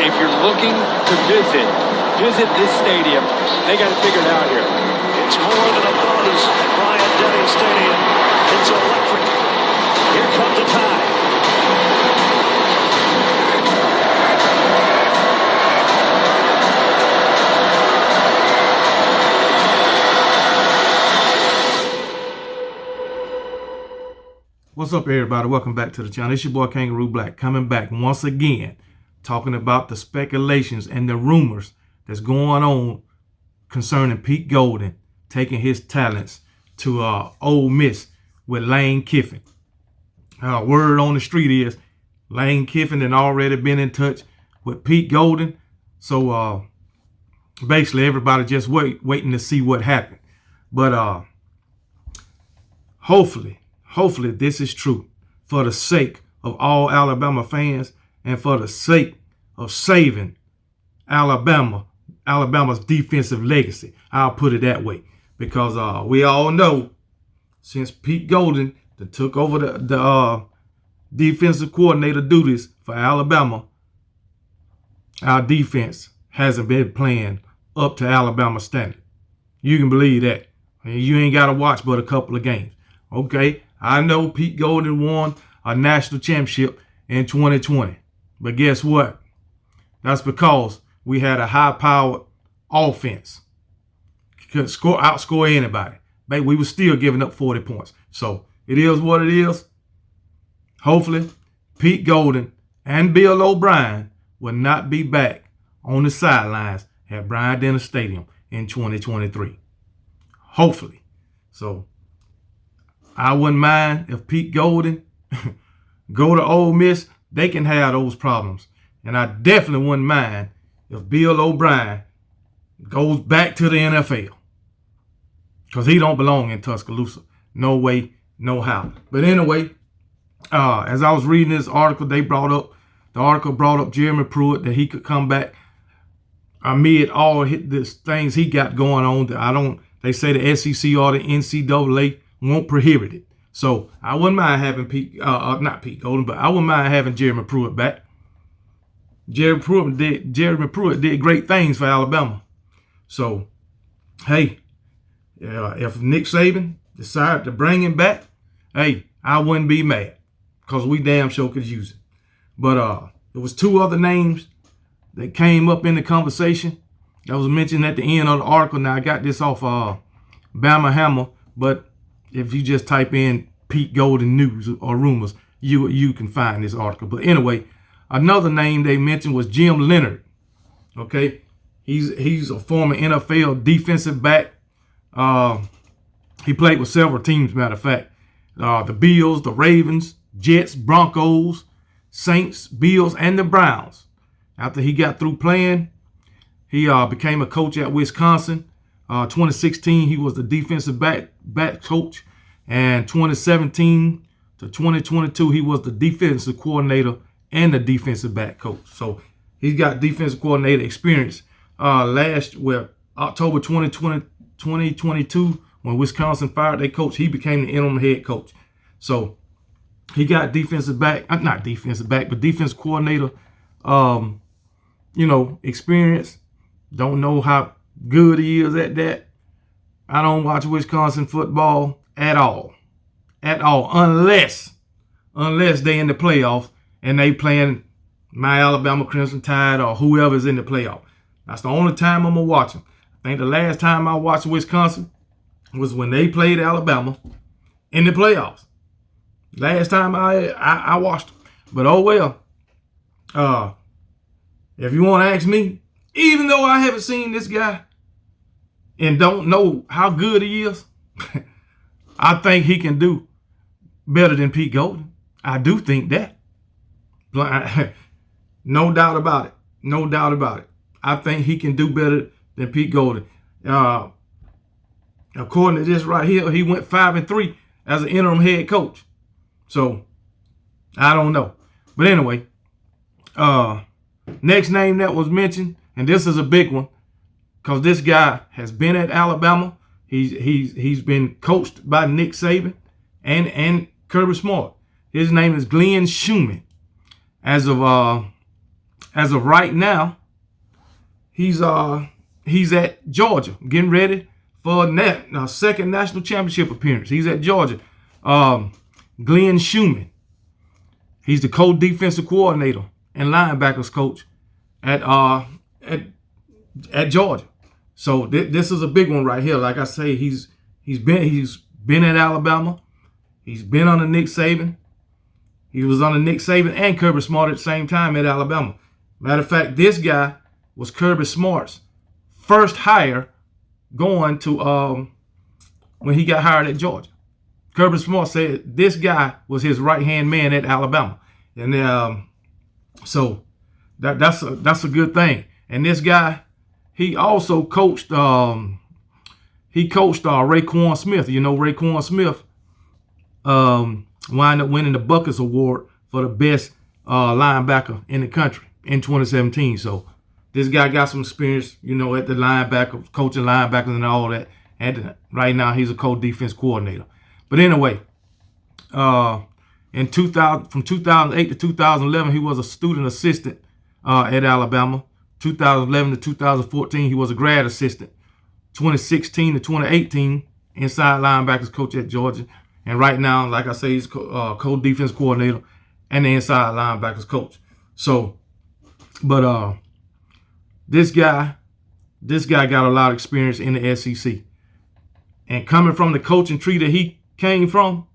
if you're looking to visit this stadium, they got to figure it out here. It's more than a buzz at Bryant-Denny Stadium. It's electric. Here comes a tie. What's up, everybody? Welcome back to the channel. It's your boy Kangaroo Black, coming back once again, talking about the speculations and the rumors that's going on concerning Pete Golding taking his talents to Ole Miss with Lane Kiffin. Word on the street is Lane Kiffin had already been in touch with Pete Golding. So basically everybody just waiting to see what happened. But hopefully this is true for the sake of all Alabama fans and for the sake of saving Alabama's defensive legacy. I'll put it that way, because we all know since Pete Golding took over the defensive coordinator duties for Alabama, our defense hasn't been playing up to Alabama standard. You can believe that. You ain't got to watch but a couple of games. Okay, I know Pete Golding won a national championship in 2020. But guess what? That's because we had a high-powered offense. Could outscore anybody. But we were still giving up 40 points. So it is what it is. Hopefully, Pete Golding and Bill O'Brien will not be back on the sidelines at Bryant-Denny Stadium in 2023. Hopefully. So I wouldn't mind if Pete Golding go to Ole Miss. They can have those problems. And I definitely wouldn't mind if Bill O'Brien goes back to the NFL. Because he don't belong in Tuscaloosa. No way, no how. But anyway, as I was reading this article, the article brought up Jeremy Pruitt, that he could come back amid all the things he got going on. They say the SEC or the NCAA won't prohibit it. So I wouldn't mind having not Pete Golding, but I wouldn't mind having Jeremy Pruitt back. Jeremy Pruitt did great things for Alabama. So, hey, if Nick Saban decided to bring him back, hey, I wouldn't be mad, because we damn sure could use it. But there was two other names that came up in the conversation that was mentioned at the end of the article. Now, I got this off Bama Hammer, but if you just type in Pete Golding news or rumors, you can find this article. But anyway, another name they mentioned was Jim Leonhard. Okay, he's a former NFL defensive back. He played with several teams, matter of fact. The Bills, the Ravens, Jets, Broncos, Saints, Bills, and the Browns. After he got through playing, he became a coach at Wisconsin. 2016, he was the defensive back coach. And 2017 to 2022, he was the defensive coordinator and the defensive back coach. So he's got defensive coordinator experience. October 2022, when Wisconsin fired their coach, he became the interim head coach. So he got defensive coordinator, experience. Don't know how good he is at that. I don't watch Wisconsin football at all, unless they in the playoffs and they playing my Alabama Crimson Tide or whoever's in the playoff. That's the only time I'm gonna watch them. I think the last time I watched Wisconsin was when they played Alabama in the playoffs. Last time I watched them. But oh well. If you want to ask me, even though I haven't seen this guy and don't know how good he is, I think he can do better than Pete Golding. I do think that. No doubt about it. No doubt about it. I think he can do better than Pete Golding. According to this right here, he went 5-3 as an interim head coach. So, I don't know. But anyway, next name that was mentioned, and this is a big one, because this guy has been at Alabama. He's been coached by Nick Saban and Kirby Smart. His name is Glenn Schumann. As of as of right now, he's at Georgia, getting ready for a second national championship appearance. He's at Georgia. Glenn Schumann, he's the co-defensive coordinator and linebackers coach at Georgia. So this is a big one right here. Like I say, he's been at Alabama. He's been under Nick Saban. He was under Nick Saban and Kirby Smart at the same time at Alabama. Matter of fact, this guy was Kirby Smart's first hire going to when he got hired at Georgia. Kirby Smart said this guy was his right-hand man at Alabama. And so that's a good thing. And this guy, he also coached Raekwon Smith. You know, Raekwon Smith wound up winning the Buckets Award for the best linebacker in the country in 2017. So this guy got some experience, you know, at the linebacker, coaching linebackers and all that. And right now he's a co-defense coordinator. But anyway, from 2008 to 2011, he was a student assistant at Alabama. 2011 to 2014, he was a grad assistant. 2016 to 2018, inside linebackers coach at Georgia. And right now, like I say, he's co-defense coordinator and the inside linebackers coach. So, but this guy got a lot of experience in the SEC. And coming from the coaching tree that he came from,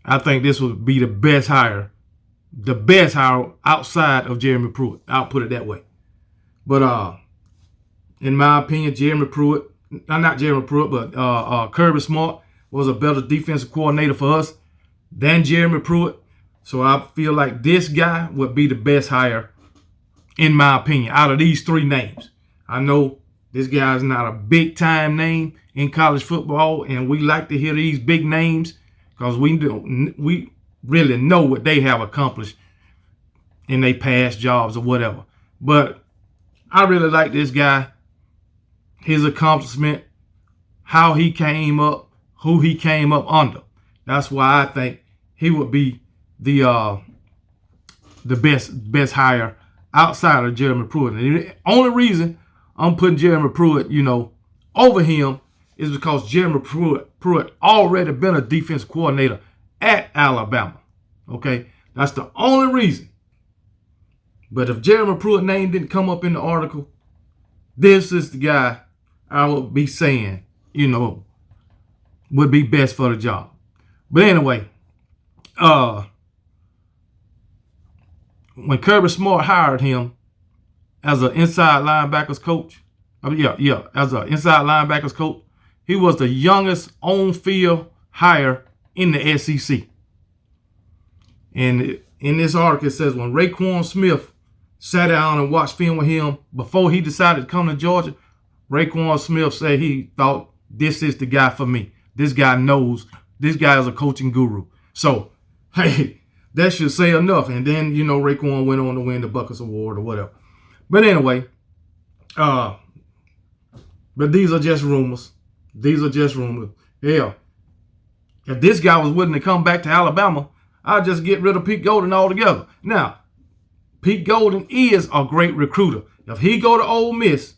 I think this would be the best hire outside of Jeremy Pruitt. I'll put it that way. But in my opinion, Kirby Smart was a better defensive coordinator for us than Jeremy Pruitt. So I feel like this guy would be the best hire, in my opinion, out of these three names. I know this guy's not a big-time name in college football, and we like to hear these big names because we really know what they have accomplished in their past jobs or whatever. But I really like this guy, his accomplishment, how he came up, who he came up under. That's why I think he would be the best hire outside of Jeremy Pruitt. And the only reason I'm putting Jeremy Pruitt, you know, over him is because Jeremy Pruitt already been a defense coordinator at Alabama. Okay, that's the only reason. But if Jeremy Pruitt's name didn't come up in the article, this is the guy I would be saying, you know, would be best for the job. But anyway, when Kirby Smart hired him as an inside linebackers coach, as an inside linebackers coach, he was the youngest on-field hire in the SEC. And in this article, it says when Raekwon Smith sat down and watched film with him before he decided to come to Georgia, Raekwon Smith said he thought, this is the guy for me. This guy knows. This guy is a coaching guru. So, hey, that should say enough. And then, you know, Raekwon went on to win the Buckets Award or whatever. But anyway, but these are just rumors. These are just rumors. Yeah. If this guy was willing to come back to Alabama, I'd just get rid of Pete Golding altogether. Now, Pete Golding is a great recruiter. If he go to Ole Miss,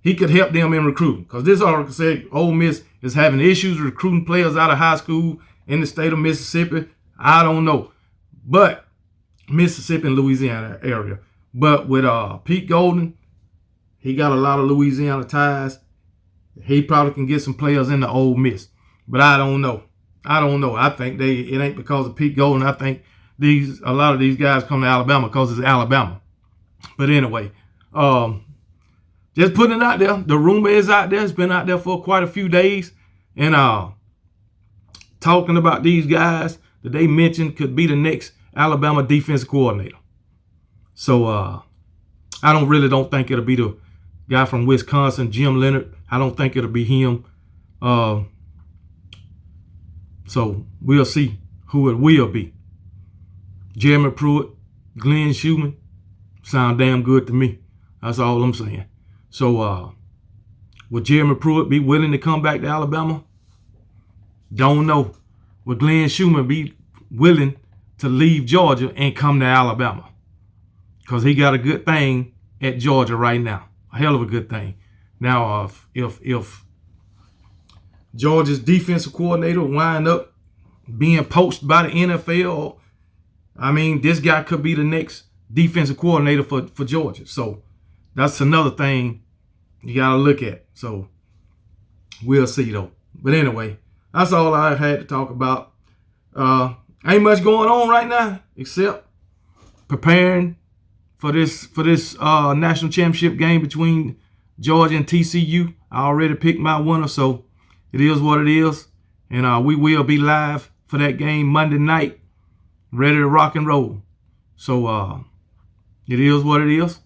he could help them in recruiting. Because this article said Ole Miss is having issues recruiting players out of high school in the state of Mississippi. I don't know. But Mississippi and Louisiana area. But with Pete Golding, he got a lot of Louisiana ties. He probably can get some players in the Ole Miss. But I don't know. I think it ain't because of Pete Golding. I think a lot of these guys come to Alabama because it's Alabama. But anyway, just putting it out there. The rumor is out there. It's been out there for quite a few days. And talking about these guys that they mentioned could be the next Alabama defensive coordinator. So I don't think it'll be the guy from Wisconsin, Jim Leonhard. I don't think it'll be him. So we'll see who it will be. Jeremy Pruitt, Glenn Schumann, sound damn good to me. That's all I'm saying. So would Jeremy Pruitt be willing to come back to Alabama? Don't know. Would Glenn Schumann be willing to leave Georgia and come to Alabama? because he got a good thing at Georgia right now. A hell of a good thing. Now, if Georgia's defensive coordinator wind up being poached by the NFL, I mean, this guy could be the next defensive coordinator for Georgia. So that's another thing you got to look at. So we'll see, though. But anyway, that's all I had to talk about. Ain't much going on right now except preparing for this national championship game between Georgia and TCU. I already picked my winner, so it is what it is. And we will be live for that game Monday night, ready to rock and roll. So it is what it is.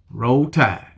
Roll Tide.